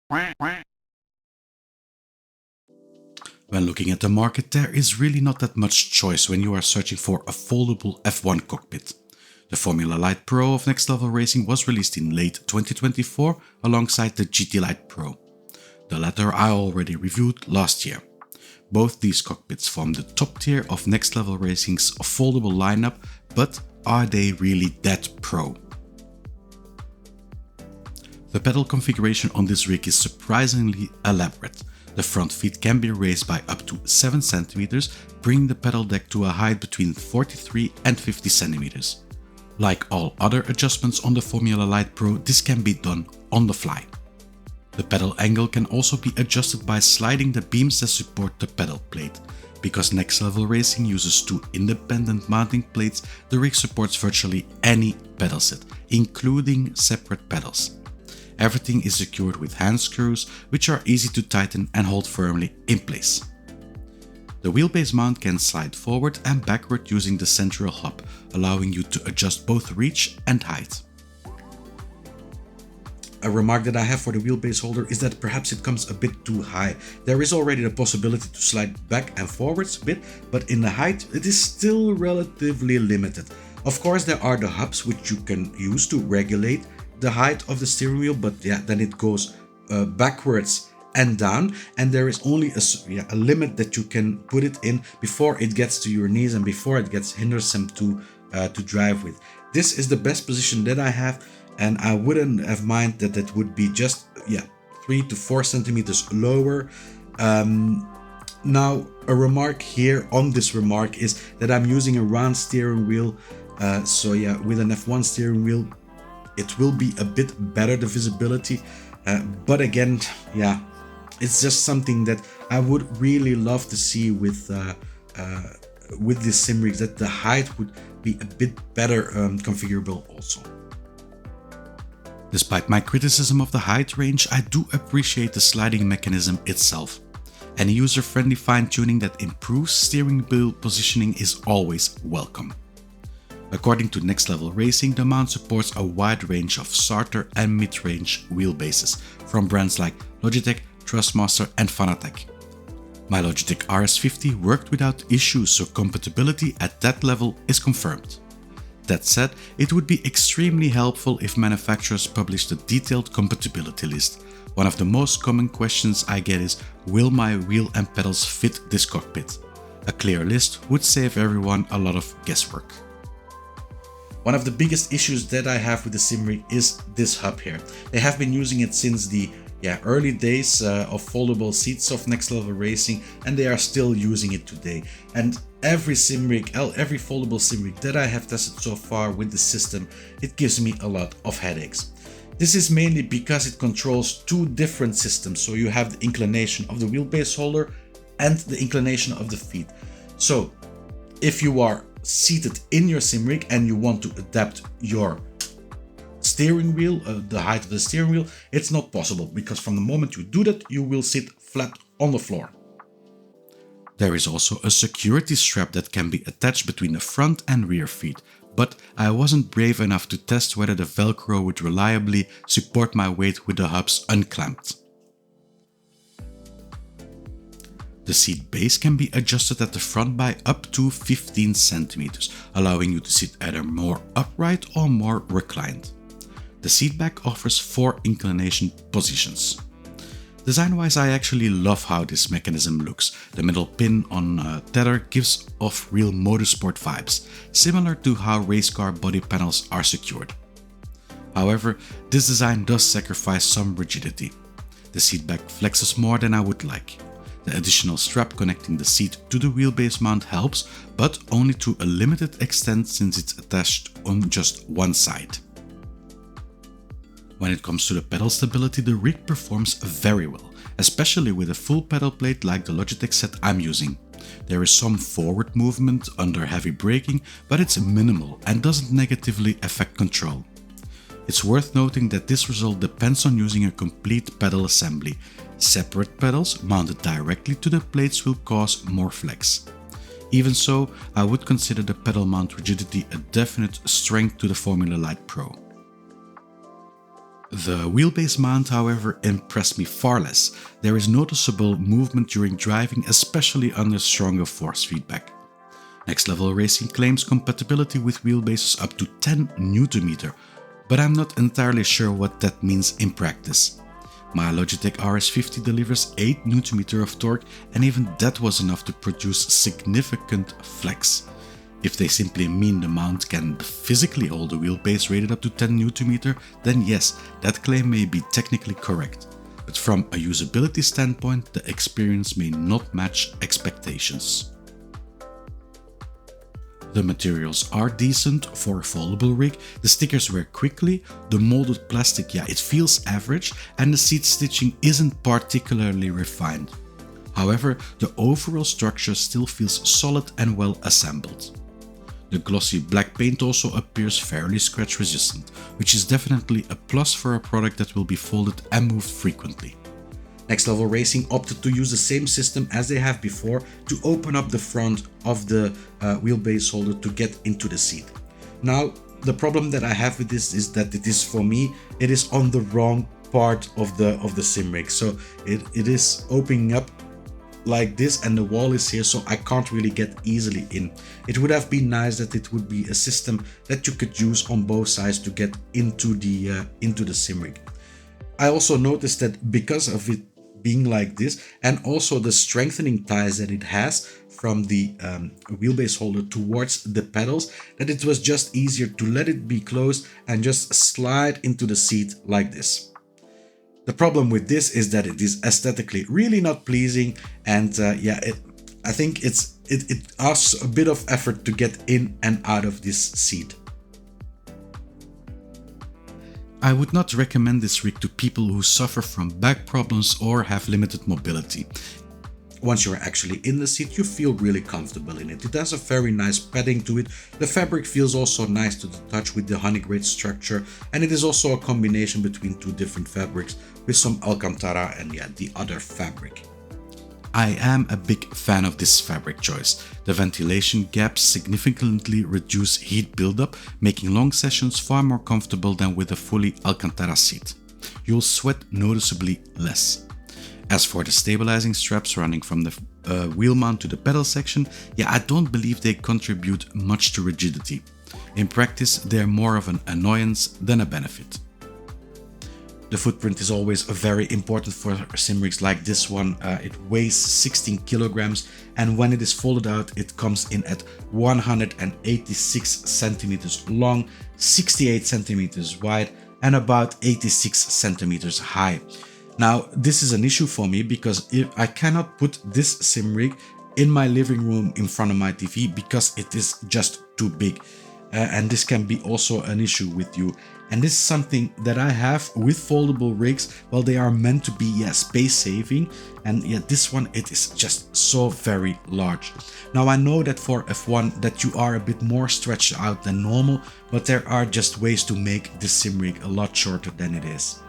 When looking at the market, there is really not that much choice when you are searching for a foldable F1 cockpit. The Formula Lite Pro of Next Level Racing was released in late 2024 alongside the GT Lite Pro. The latter I already reviewed last year. Both these cockpits form the top tier of Next Level Racing's foldable lineup, but are they really that pro? The pedal configuration on this rig is surprisingly elaborate. The front feet can be raised by up to 7 cm, bringing the pedal deck to a height between 43 and 50 cm. Like all other adjustments on the Formula Lite Pro, this can be done on the fly. The pedal angle can also be adjusted by sliding the beams that support the pedal plate. Because Next Level Racing uses 2 independent mounting plates, the rig supports virtually any pedal set, including separate pedals. Everything is secured with hand screws, which are easy to tighten and hold firmly in place. The wheelbase mount can slide forward and backward using the central hub, allowing you to adjust both reach and height. A remark that I have for the wheelbase holder is that perhaps it comes a bit too high. There is already the possibility to slide back and forwards a bit, but in the height it is still relatively limited. Of course, there are the hubs which you can use to regulate the height of the steering wheel, but yeah, then it goes backwards and down, and there is only a limit that you can put it in before it gets to your knees and before it gets hindersome to drive with. This is the best position that I have, and I wouldn't have mind that it would be just 3 to 4 centimeters lower. Now, a remark here on this remark is that I'm using a round steering wheel, so yeah, with an F1 steering wheel it will be a bit better, the visibility, but again, yeah, it's just something that I would really love to see with this sim rig, that the height would be a bit better configurable also. Despite my criticism of the height range, I do appreciate the sliding mechanism itself. Any user-friendly fine-tuning that improves steering wheel positioning is always welcome. According to Next Level Racing, the mount supports a wide range of starter and mid-range wheelbases from brands like Logitech, Trustmaster and Fanatec. My Logitech RS50 worked without issues, so compatibility at that level is confirmed. That said, it would be extremely helpful if manufacturers published a detailed compatibility list. One of the most common questions I get is, will my wheel and pedals fit this cockpit? A clear list would save everyone a lot of guesswork. One of the biggest issues that I have with the SimRig is this hub here. They have been using it since the early days of foldable seats of Next Level Racing, and they are still using it today. And every foldable SimRig that I have tested so far with the system, it gives me a lot of headaches. This is mainly because it controls 2 different systems. So you have the inclination of the wheelbase holder and the inclination of the feet. So if you are seated in your SimRig and you want to adapt your steering wheel, the height of the steering wheel, it's not possible, because from the moment you do that, you will sit flat on the floor. There is also a security strap that can be attached between the front and rear feet, but I wasn't brave enough to test whether the Velcro would reliably support my weight with the hubs unclamped. The seat base can be adjusted at the front by up to 15 cm, allowing you to sit either more upright or more reclined. The seat back offers 4 inclination positions. Design-wise, I actually love how this mechanism looks. The middle pin on a tether gives off real motorsport vibes, similar to how race car body panels are secured. However, this design does sacrifice some rigidity. The seat back flexes more than I would like. The additional strap connecting the seat to the wheelbase mount helps, but only to a limited extent since it's attached on just one side. When it comes to the pedal stability, the rig performs very well, especially with a full pedal plate like the Logitech set I'm using. There is some forward movement under heavy braking, but it's minimal and doesn't negatively affect control. It's worth noting that this result depends on using a complete pedal assembly. Separate pedals mounted directly to the plates will cause more flex. Even so, I would consider the pedal mount rigidity a definite strength to the Formula Lite Pro. The wheelbase mount, however, impressed me far less. There is noticeable movement during driving, especially under stronger force feedback. Next Level Racing claims compatibility with wheelbases up to 10 Nm, but I'm not entirely sure what that means in practice. My Logitech RS50 delivers 8 Nm of torque, and even that was enough to produce significant flex. If they simply mean the mount can physically hold a wheelbase rated up to 10 Nm, then yes, that claim may be technically correct. But from a usability standpoint, the experience may not match expectations. The materials are decent for a foldable rig, the stickers wear quickly, the molded plastic, it feels average, and the seat stitching isn't particularly refined. However, the overall structure still feels solid and well assembled. The glossy black paint also appears fairly scratch resistant, which is definitely a plus for a product that will be folded and moved frequently. Next Level Racing opted to use the same system as they have before to open up the front of the wheelbase holder to get into the seat. Now, the problem that I have with this is that it is on the wrong part of the sim rig. So it is opening up like this and the wall is here, so I can't really get easily in. It would have been nice that it would be a system that you could use on both sides to get into the sim rig. I also noticed that because of it being like this, and also the strengthening ties that it has from the wheelbase holder towards the pedals, that it was just easier to let it be closed and just slide into the seat like this. The problem with this is that it is aesthetically really not pleasing, and I think it asks a bit of effort to get in and out of this seat. I would not recommend this rig to people who suffer from back problems or have limited mobility. Once you're actually in the seat, you feel really comfortable in it. It has a very nice padding to it. The fabric feels also nice to the touch with the honeygrade structure, and it is also a combination between two different fabrics with some Alcantara and the other fabric. I am a big fan of this fabric choice. The ventilation gaps significantly reduce heat buildup, making long sessions far more comfortable than with a fully Alcantara seat. You'll sweat noticeably less. As for the stabilizing straps running from the wheel mount to the pedal section, I don't believe they contribute much to rigidity. In practice, they're more of an annoyance than a benefit. The footprint is always very important for sim rigs like this one. It weighs 16 kilograms, and when it is folded out, it comes in at 186 centimeters long, 68 centimeters wide, and about 86 centimeters high. Now, this is an issue for me because I cannot put this sim rig in my living room in front of my TV because it is just too big. And this can be also an issue with you. And this is something that I have with foldable rigs. Well, they are meant to be space saving, and this one, it is just so very large. Now I know that for F1 that you are a bit more stretched out than normal, but there are just ways to make this sim rig a lot shorter than it is.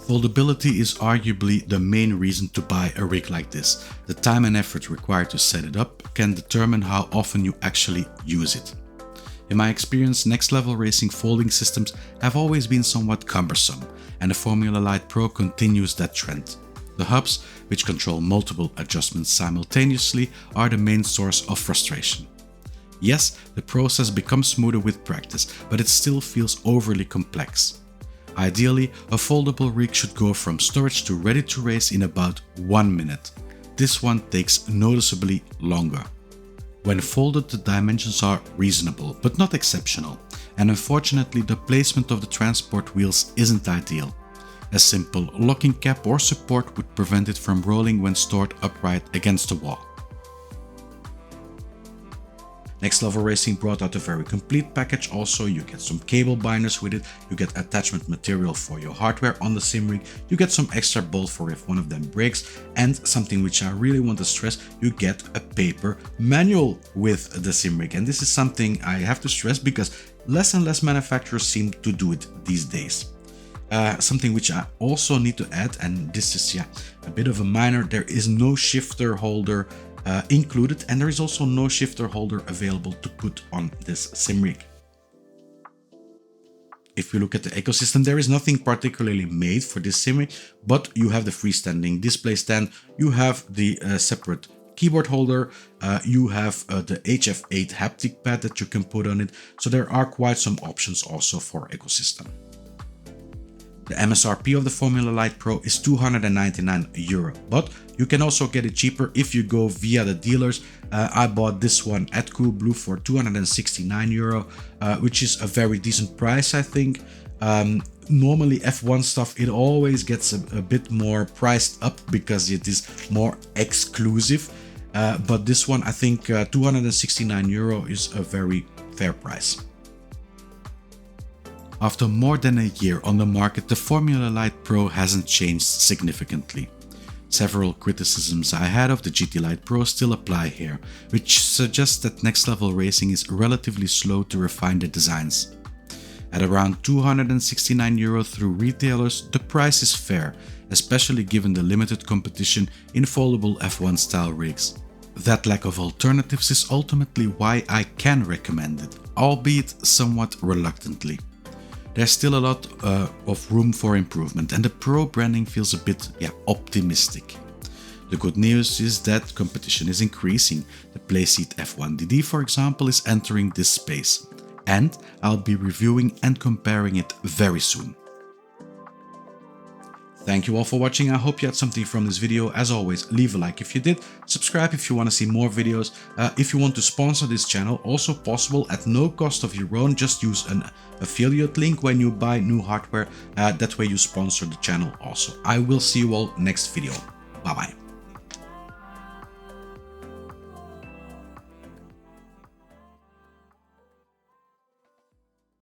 Foldability is arguably the main reason to buy a rig like this. The time and effort required to set it up can determine how often you actually use it. In my experience, Next Level Racing folding systems have always been somewhat cumbersome, and the Formula Lite Pro continues that trend. The hubs, which control multiple adjustments simultaneously, are the main source of frustration. Yes, the process becomes smoother with practice, but it still feels overly complex. Ideally, a foldable rig should go from storage to ready to race in about 1 minute. This one takes noticeably longer. When folded, the dimensions are reasonable, but not exceptional, and unfortunately the placement of the transport wheels isn't ideal. A simple locking cap or support would prevent it from rolling when stored upright against the wall. Next Level Racing brought out a very complete package. Also, you get some cable binders with it, you get attachment material for your hardware on the sim rig, you get some extra bolt for if one of them breaks, and something which I really want to stress, you get a paper manual with the sim rig. And this is something I have to stress because less and less manufacturers seem to do it these days. Something which I also need to add, and this is a bit of a minor, there is no shifter holder included, and there is also no shifter holder available to put on this sim rig. If you look at the ecosystem, there is nothing particularly made for this sim rig, but you have the freestanding display stand, you have the separate keyboard holder, you have the HF8 haptic pad that you can put on it, so there are quite some options also for ecosystem. The MSRP of the Formula Lite Pro is €299, but you can also get it cheaper if you go via the dealers. I bought this one at Coolblue for €269, which is a very decent price, I think. Normally F1 stuff, it always gets a bit more priced up because it is more exclusive. But this one, I think €269 is a very fair price. After more than a year on the market, the Formula Lite Pro hasn't changed significantly. Several criticisms I had of the GT Lite Pro still apply here, which suggests that next level racing is relatively slow to refine the designs. At around €269 through retailers, the price is fair, especially given the limited competition in foldable F1 style rigs. That lack of alternatives is ultimately why I can recommend it, albeit somewhat reluctantly. There's still a lot of room for improvement, and the Pro branding feels a bit optimistic. The good news is that competition is increasing. The Playseat F1 DD, for example, is entering this space, and I'll be reviewing and comparing it very soon. Thank you all for watching. I hope you had something from this video. As always, leave a like if you did, subscribe if you want to see more videos. If you want to sponsor this channel, also possible at no cost of your own, just use an affiliate link when you buy new hardware. That way you sponsor the channel also. I will see you all next video. Bye bye.